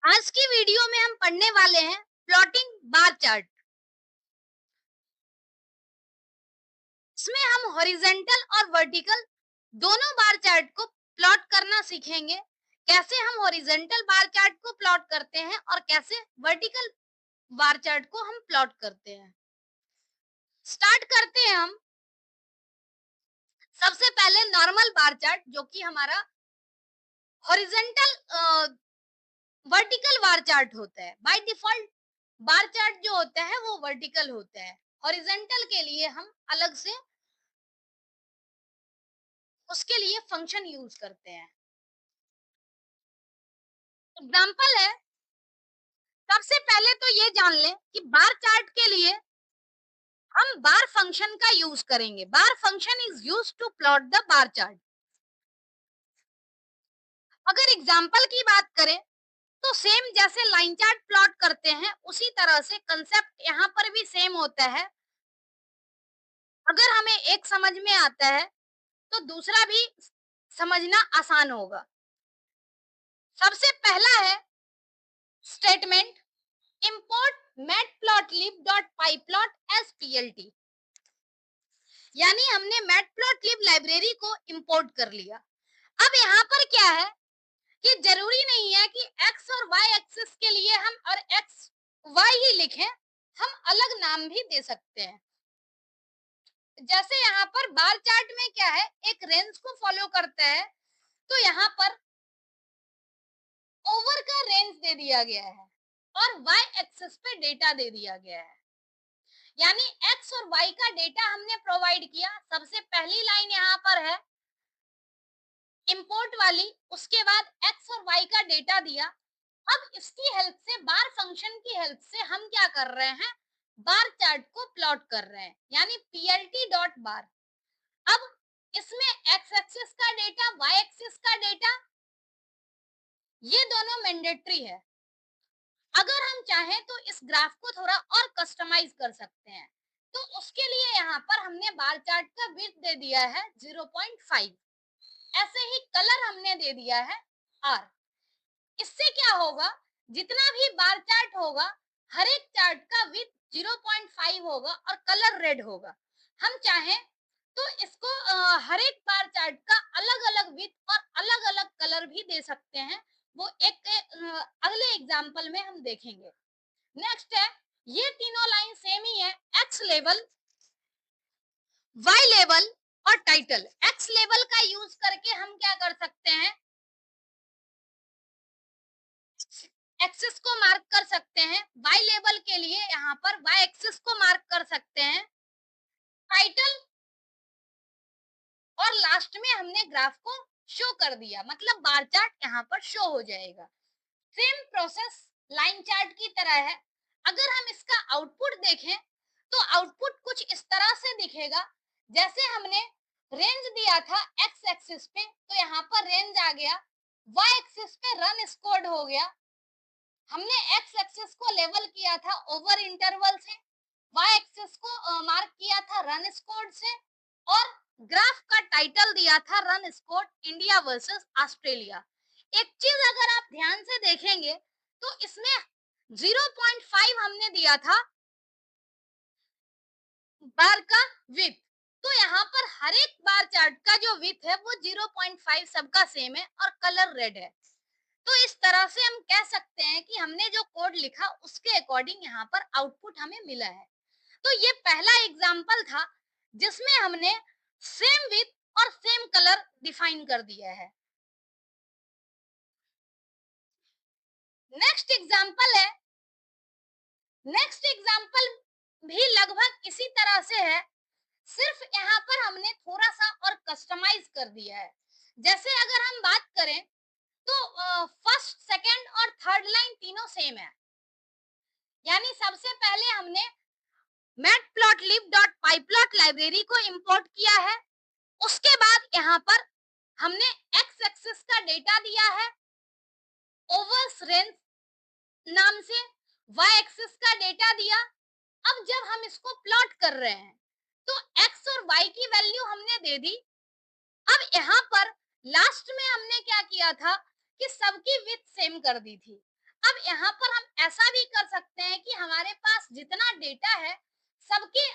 आज की वीडियो में हम पढ़ने वाले हैं प्लॉटिंग बार चार्ट। इसमें हम हॉरिजेंटल और वर्टिकल दोनों बार चार्ट को प्लॉट करना सीखेंगे। कैसे हम हॉरिजेंटल बार चार्ट को प्लॉट करते हैं और कैसे वर्टिकल बार चार्ट को हम प्लॉट करते हैं। स्टार्ट करते हैं हम सबसे पहले नॉर्मल बार चार्ट, जो कि हमारा हॉरिजेंटल वर्टिकल बार चार्ट होता है। बाय डिफॉल्ट बार चार्ट जो होता है वो वर्टिकल होता है। हॉरिजेंटल के लिए हम अलग से उसके लिए फंक्शन यूज करते हैं। एग्जाम्पल है, सबसे पहले तो ये जान लें कि बार चार्ट के लिए हम बार फंक्शन का यूज करेंगे। Bar function is use to plot the bar chart. अगर एग्जाम्पल की बात करें तो सेम जैसे लाइन चार्ट प्लॉट करते हैं उसी तरह से कंसेप्ट यहाँ पर भी सेम होता है। अगर हमें एक समझ में आता है तो दूसरा भी समझना आसान होगा। सबसे पहला है statement import matplotlib.pyplot as plt, यानी हमने मैटप्लॉटलिब लाइब्रेरी को इंपोर्ट कर लिया। अब यहाँ पर क्या है कि जरूरी नहीं है कि एक्स और वाई एक्सिस के लिए हम और एक्स वाई ही लिखें, हम अलग नाम भी दे सकते हैं। जैसे यहाँ पर बार चार्ट में क्या है, एक रेंज को फॉलो करता है, तो यहाँ पर ओवर का रेंज दे दिया गया है और वाई एक्सिस पे डेटा दे दिया गया है। यानी एक्स और वाई का डेटा हमने प्रोवाइड किया। सबसे पहली लाइन यहाँ पर है इंपोर्ट वाली, उसके बाद एक्स और वाई का डेटा दिया। अब इसकी हेल्प से, बार फंक्शन की हेल्प से हम क्या कर रहे हैं, बार चार्ट को प्लॉट कर रहे हैं, यानी पीएलटी डॉट बार। अब इसमें एक्स एक्सिस का डेटा, वाई एक्सिस का डेटा, ये दोनों मैंडेटरी है। अगर हम चाहें तो इस ग्राफ को थोड़ा और कस्टमाइज कर सकते हैं। तो उसके लिए यहाँ पर हमने बार चार्ट का विड्थ दे दिया है 0.5। ऐसे ही कलर हमने दे दिया है आर। इससे क्या होगा, जितना भी बार चार्ट होगा हर एक चार्ट का विड्थ 0.5 होगा और कलर रेड होगा। हम चाहें तो इसको हर एक बार चार्ट का अलग अलग विड्थ और अलग अलग कलर भी दे सकते हैं। वो एक अगले एग्जाम्पल में हम देखेंगे। नेक्स्ट है, ये तीनों लाइन सेम ही है। एक्स लेवल, वाई लेवल और टाइटल। एक्स लेवल का यूज करके हम क्या कर सकते हैं, एक्सिस को मार्क कर सकते हैं। वाई लेवल के लिए यहाँ पर वाई एक्सिस को मार्क कर सकते हैं। टाइटल और लास्ट में हमने ग्राफ को शो कर दिया, मतलब बार चार्ट यहाँ पर शो हो जाएगा। सेम प्रोसेस लाइन चार्ट की तरह है। अगर हम इसका आउटपुट देखें तो आउटपुट कुछ इस तरह से दिखेगा। जैसे हमने रेंज दिया था एक्स एक्सिस पे, तो यहाँ पर रेंज आ गया। वाई एक्सिस पे रन स्कोर्ड हो गया। हमने एक्स एक्सिस को लेवल किया था ओवर इंटरवल से, वाई एक्सिस को मार्क किया था रन स्कोर्ड से, और ग्राफ का टाइटल दिया था run scored India versus Australia. एक चीज अगर आप ध्यान से देखेंगे तो इसमें 0.5 हमने दिया था बार का विड्थ। तो यहाँ पर हर एक बार चार्ट का जो विड्थ है वो 0.5 सबका सेम है और कलर रेड है। तो इस तरह से हम कह सकते हैं कि हमने जो कोड लिखा उसके अकॉर्डिंग यहाँ पर आउटपुट हमें मिला है। तो ये पहला एग्जाम्पल था जिसमें हमने सेम विथ और सेम कलर डिफाइन कर दिया है। नेक्स्ट एग्जाम्पल है, नेक्स्ट एग्जाम्पल भी लगभग इसी तरह से है, सिर्फ यहाँ पर हमने थोड़ा सा और कस्टमाइज कर दिया है। जैसे अगर हम बात करें तो फर्स्ट, सेकंड और थर्ड लाइन तीनों सेम है। यानी सबसे पहले हमने matplotlib.pyplot लाइब्रेरी को इंपोर्ट किया है। उसके बाद यहाँ पर हमने एक्स एक्सिस का डेटा दिया है ओवर्स रेंज नाम से, वाई एक्सिस का डेटा दिया। अब जब हम इसको प्लॉट कर रहे हैं तो एक्स और वाई की वैल्यू हमने दे दी। अब यहाँ पर लास्ट में हमने क्या किया था कि सबकी विड्थ सेम कर दी थी। अब यहाँ पर हम ऐसा भी कर सकते हैं कि हमारे पास जितना डेटा है सबके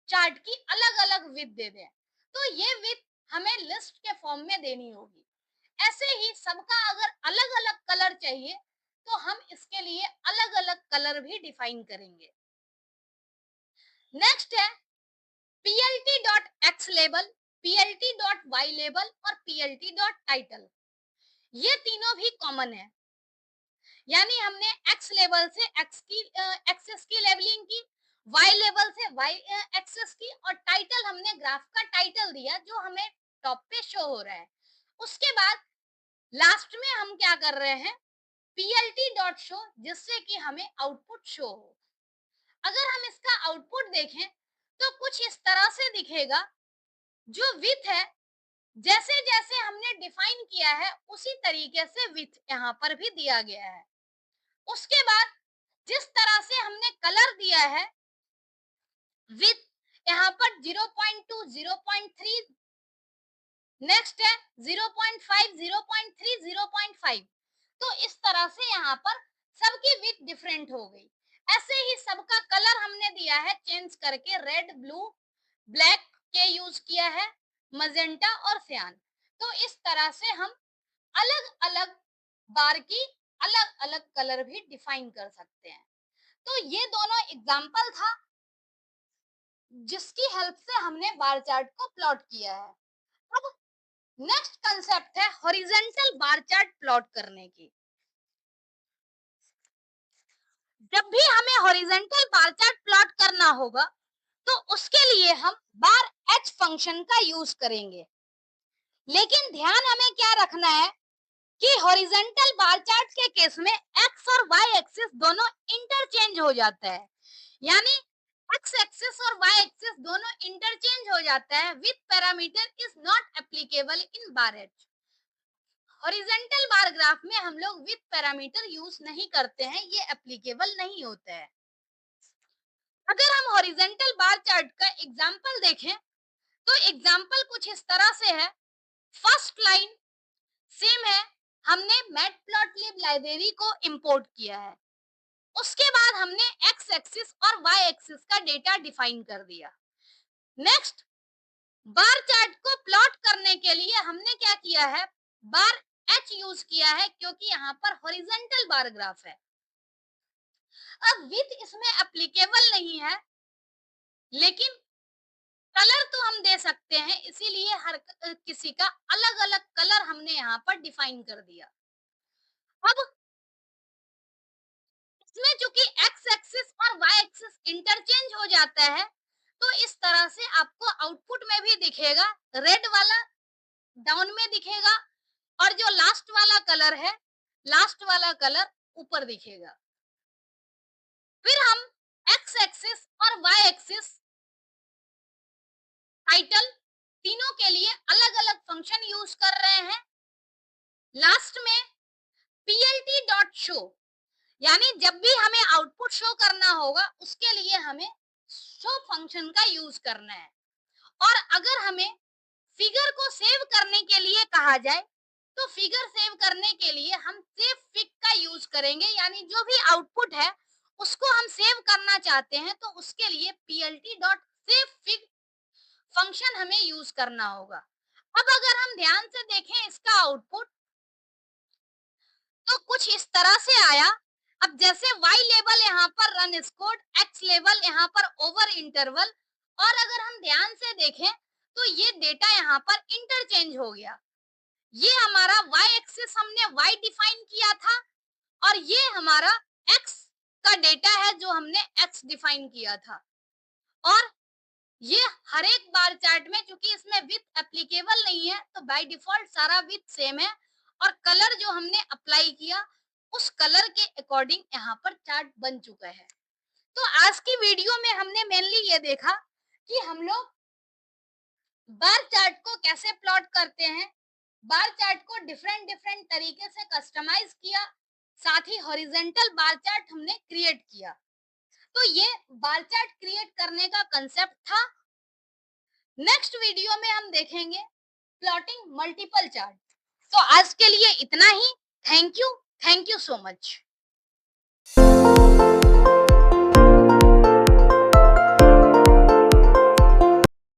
चार्ट की अलग अलग विथ दे दें, तो ये विथ हमें लिस्ट के फॉर्म में देनी होगी। ऐसे ही सबका अगर अलग अलग कलर चाहिए तो हम इसके लिए अलग अलग कलर भी डिफाइन करेंगे। नेक्स्ट है plt.x लेबल, plt.y लेबल और plt.टाइटल। ये तीनों भी कॉमन है, यानी हमने x लेवल से एक्सेस की लेबलिंग की, y लेवल से y एक्सेस की और टाइटल हमने ग्राफ का टाइटल दिया जो हमें टॉप पे शो हो रहा है। उसके बाद लास्ट में हम क्या कर रहे हैं, plt डॉट शो, जिससे कि हमें आउटपुट शो हो। अगर हम इसका आउटपुट देखें तो कुछ इस तरह से दिखेगा। जो विथ है, जैसे जैसे हमने डिफाइन किया है उसी तरीके से विथ यहाँ पर भी दिया गया है। उसके बाद जिस तरह से हमने कलर दिया है विथ, यहाँ पर 0.2 0.3, नेक्स्ट है 0.5 0.3 0.5, तो इस तरह से यहाँ पर सबकी विथ डिफरेंट हो गई। ऐसे ही सबका कलर हमने दिया है चेंज करके, रेड ब्लू ब्लैक के यूज किया है, मजेंटा और सियान। तो इस तरह से हम अलग अलग बार की अलग अलग कलर भी डिफाइन कर सकते हैं। तो ये दोनों एग्जाम्पल था जिसकी हेल्प से हमने बार चार्ट को प्लॉट किया है। अब नेक्स्ट कंसेप्ट है हॉरिजेंटल बार चार्ट प्लॉट करने की। जब भी हमें हॉरिजेंटल बार चार्ट प्लॉट करना होगा तो उसके लिए हम बार एच फंक्शन का यूज करेंगे। लेकिन ध्यान हमें क्या रखना है कि हॉरिजेंटल बार चार्ट के केस में एक्स और वाई एक्सिस दोनों इंटरचेंज हो जाता है, यानी एक्स एक्सिस और वाई एक्सिस दोनों इंटरचेंज हो जाता है। With parameter is not applicable in bar H. Horizontal bar graph में हम लोग विथ पैरामीटर यूज नहीं करते हैं, ये एप्लीकेबल नहीं होता है। अगर हम हॉरिजेंटल बार चार्ट का एग्जांपल देखें तो एग्जांपल कुछ इस तरह से है। फर्स्ट लाइन सेम है, हमने मैटप्लॉटलिब लाइब्रेरी को इंपोर्ट किया है। उसके बाद हमने एक्स एक्सिस और वाई एक्सिस का डेटा डिफाइन कर दिया। नेक्स्ट बार चार्ट को प्लॉट करने के लिए हमने क्या किया है, बार एच यूज किया है क्योंकि यहाँ पर हॉरिजेंटल बार ग्राफ है। अब विथ इसमें एप्लीकेबल नहीं है, लेकिन कलर तो हम दे सकते हैं, इसीलिए हर किसी का अलग अलग कलर हमने यहाँ पर डिफाइन कर दिया। अब इसमें चूंकि एक्स एक्सिस और वाई एक्सिस इंटरचेंज हो जाता है तो इस तरह से आपको आउटपुट में भी दिखेगा, रेड वाला डाउन में दिखेगा और जो लास्ट वाला कलर है, लास्ट वाला कलर ऊपर दिखेगा। फिर हम एक्स एक्सिस और वाई एक्सिस टाइटल तीनों के लिए अलग अलग फंक्शन यूज कर रहे हैं। लास्ट में plt डॉट शो, यानी जब भी हमें आउटपुट शो करना होगा उसके लिए हमें शो फंक्शन का यूज करना है। और अगर हमें फिगर को सेव करने के लिए कहा जाए तो फिगर सेव करने के लिए हम सेव फिग का यूज करेंगे, यानी जो भी आउटपुट है उसको हम सेव करना चाहते हैं तो उसके लिए plt dot save fig function हमें यूज करना होगा। अब अगर हम ध्यान से देखें इसका आउटपुट तो कुछ इस तरह से आया। अब जैसे y लेवल यहाँ पर रन स्कोर, x लेवल यहाँ पर ओवर इंटरवल, और अगर हम ध्यान से देखें तो ये डेटा यहाँ पर इंटरचेंज हो गया। ये हमारा y एक्सिस हमने y डिफाइन किया था और ये हमारा x का डेटा है जो हमने x डिफाइन किया था। और ये हर एक बार चार्ट में चूंकि इसमें विथ एप्लीकेबल नहीं है तो बाय डिफॉल्ट सारा विथ सेम है और कलर जो हमने अप्लाई किया उस कलर के अकॉर्डिंग यहाँ पर चार्ट बन चुका है। तो आज की वीडियो में हमने मेनली ये देखा कि हम लोग बार चार्ट को कैसे प्लॉट करते हैं, बार चार्ट को डिफरेंट डिफरेंट तरीके से कस्टमाइज किया, साथ ही हॉरिजेंटल बार चार्ट हमने क्रिएट किया। तो ये बार चार्ट क्रिएट करने का कंसेप्ट था। नेक्स्ट वीडियो में हम देखेंगे प्लॉटिंग मल्टीपल चार्ट। तो आज के लिए इतना ही। Thank you so much.